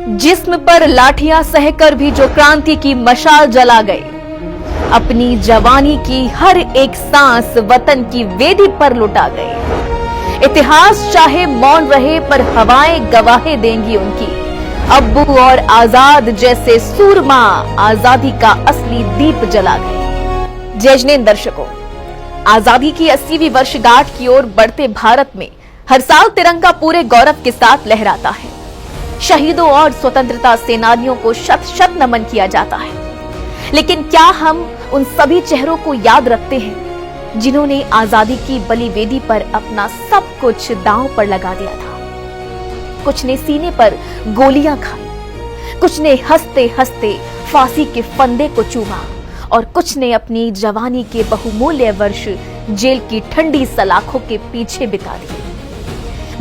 जिस्म पर लाठियां सहकर भी जो क्रांति की मशाल जला गए, अपनी जवानी की हर एक सांस वतन की वेदी पर लुटा गए। इतिहास चाहे मौन रहे पर हवाएं गवाही देंगी उनकी। अब्बू और आजाद जैसे सूरमा आजादी का असली दीप जला गए। जय जिनेंद्र दर्शकों, आजादी की 80वीं वर्षगांठ की ओर बढ़ते भारत में हर साल तिरंगा पूरे गौरव के साथ लहराता है। शहीदों और स्वतंत्रता सेनानियों को शत शत नमन किया जाता है, लेकिन क्या हम उन सभी चेहरों को याद रखते हैं जिन्होंने आजादी की बलि वेदी पर अपना सब कुछ दांव पर लगा दिया था? कुछ ने सीने पर गोलियां खाई, कुछ ने हंसते हंसते फांसी के फंदे को चूमा और कुछ ने अपनी जवानी के बहुमूल्य वर्ष जेल की ठंडी सलाखों के पीछे बिता दिए।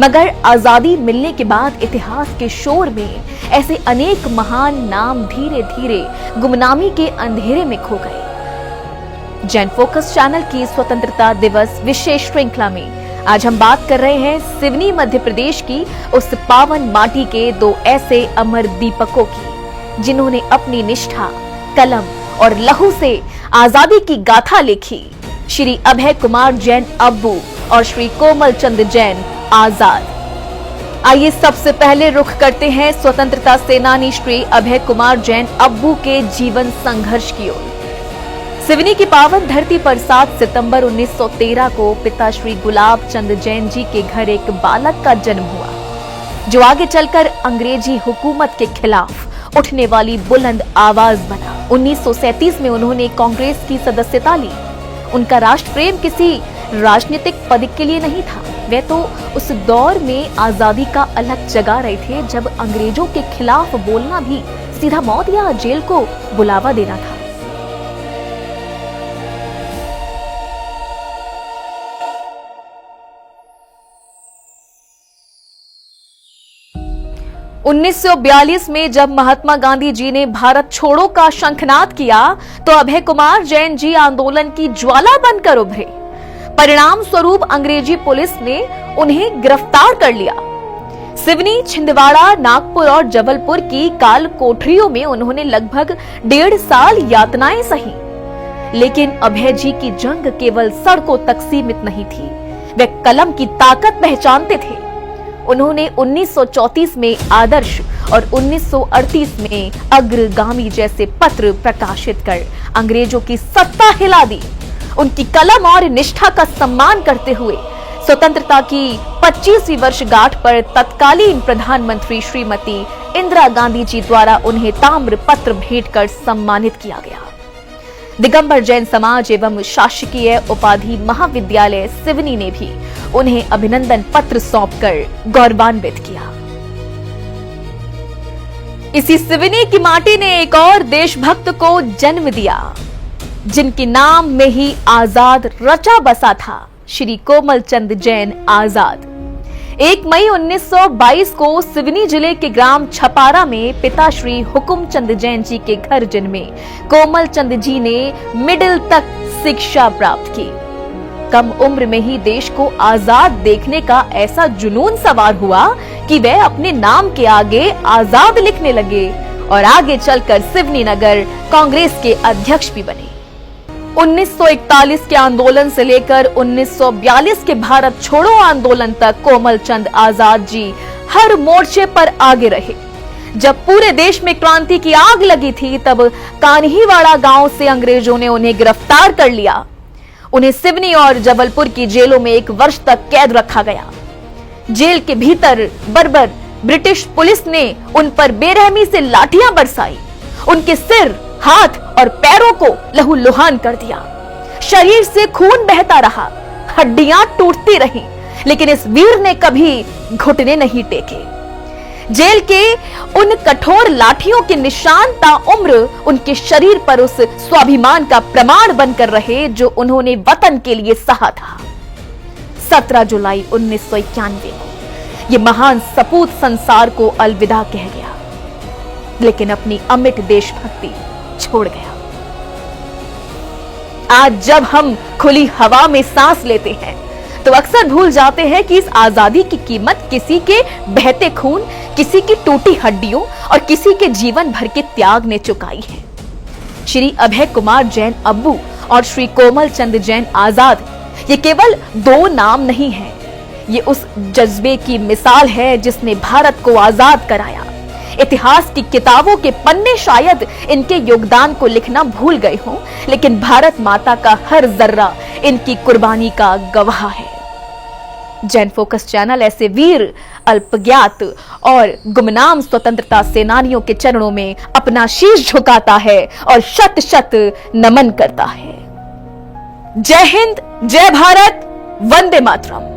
मगर आजादी मिलने के बाद इतिहास के शोर में ऐसे अनेक महान नाम धीरे धीरे गुमनामी के अंधेरे में खो गए। जैन फोकस चैनल की स्वतंत्रता दिवस विशेष श्रृंखला में आज हम बात कर रहे हैं सिवनी मध्य प्रदेश की उस पावन माटी के दो ऐसे अमर दीपकों की, जिन्होंने अपनी निष्ठा, कलम और लहू से आजादी की गाथा लिखी। श्री अभय कुमार जैन अब्बू और श्री कोमल चंद जैन आजाद। आइए सबसे पहले रुख करते हैं स्वतंत्रता सेनानी श्री अभय कुमार जैन अब्बू के जीवन संघर्ष की ओर। सिवनी की पावन धरती पर 7 सितंबर 1913 को पिता श्री गुलाब चंद जैन जी के घर एक बालक का जन्म हुआ, जो आगे चलकर अंग्रेजी हुकूमत के खिलाफ उठने वाली बुलंद आवाज बना। 1937 में उन्होंने कांग्रेस की सदस्यता ली। उनका राष्ट्र प्रेम किसी राजनीतिक पद के लिए नहीं था, वे तो उस दौर में आजादी का अलग जगा रहे थे जब अंग्रेजों के खिलाफ बोलना भी सीधा मौत या जेल को बुलावा देना था। उन्नीस 1942 में जब महात्मा गांधी जी ने भारत छोड़ो का शंखनाद किया तो अभय कुमार जैन जी आंदोलन की ज्वाला बनकर उभरे। परिणाम स्वरूप अंग्रेजी पुलिस ने उन्हें गिरफ्तार कर लिया। सिवनी, छिंदवाड़ा, नागपुर और जबलपुर की काल कोठरियों में उन्होंने लगभग 1.5 साल यातनाएं सही। लेकिन अभय जी की जंग केवल सड़कों तक सीमित नहीं थी, वे कलम की ताकत पहचानते थे। उन्होंने 1934 में आदर्श और 1938 में अग्रगामी जैसे पत्र प्रकाशित कर अंग्रेजों की सत्ता हिला दी। उनकी कलम और निष्ठा का सम्मान करते हुए स्वतंत्रता की 25वीं वर्षगांठ पर तत्कालीन प्रधानमंत्री श्रीमती इंदिरा गांधी जी द्वारा उन्हें ताम्र पत्र भेंट कर सम्मानित किया गया। दिगंबर जैन समाज एवं शासकीय उपाधि महाविद्यालय सिवनी ने भी उन्हें अभिनंदन पत्र सौंपकर गौरवान्वित किया। इसी सिवनी की माटी ने एक और देशभक्त को जन्म दिया, जिनके नाम में ही आजाद रचा बसा था, श्री कोमल चंद जैन आजाद। 1 मई 1922 को सिवनी जिले के ग्राम छपारा में पिता श्री हुकुम चंद जैन जी के घर जन्मे कोमल चंद जी ने मिडिल तक शिक्षा प्राप्त की। कम उम्र में ही देश को आजाद देखने का ऐसा जुनून सवार हुआ कि वे अपने नाम के आगे आजाद लिखने लगे और आगे चलकर सिवनी नगर कांग्रेस के अध्यक्ष भी बने। 1941 के आंदोलन से लेकर 1942 के भारत छोड़ो आंदोलन तक कोमल चंद आजाद जी हर मोर्चे पर आगे रहे। जब पूरे देश में क्रांति की आग लगी थी तब कान्हीवाड़ा गांव से अंग्रेजों ने उन्हें गिरफ्तार कर लिया। उन्हें सिवनी और जबलपुर की जेलों में 1 वर्ष तक कैद रखा गया। जेल के भीतर बर्बर ब्रिटिश पुलिस ने उन पर बेरहमी से लाठियां बरसाई, उनके सिर, हाथ और पैरों को लहूलुहान कर दिया। शरीर से खून बहता रहा, हड्डियां टूटती रहीं, लेकिन इस वीर ने कभी घुटने नहीं टेके। जेल के उन कठोर लाठियों के निशान ताउम्र उनके शरीर पर उस स्वाभिमान का प्रमाण बनकर रहे जो उन्होंने वतन के लिए सहा था। 17 जुलाई 1991 को ये महान सपूत संसार को अलविदा कह गया, लेकिन अपनी अमिट देशभक्ति छोड़ गया। आज जब हम खुली हवा में सांस लेते हैं तो अक्सर भूल जाते हैं कि इस आजादी की कीमत किसी के बहते खून, किसी की टूटी हड्डियों और किसी के जीवन भर के त्याग ने चुकाई है। श्री अभय कुमार जैन अब्बू और श्री कोमल चंद जैन आजाद ये केवल दो नाम नहीं हैं, ये उस जज्बे की मिसाल है जिसने भारत को आजाद कराया। इतिहास की किताबों के पन्ने शायद इनके योगदान को लिखना भूल गए हों, लेकिन भारत माता का हर जर्रा इनकी कुर्बानी का गवाह है। जैन फोकस चैनल ऐसे वीर, अल्पज्ञात और गुमनाम स्वतंत्रता सेनानियों के चरणों में अपना शीश झुकाता है और शत शत नमन करता है। जय हिंद, जय भारत, वंदे मातरम।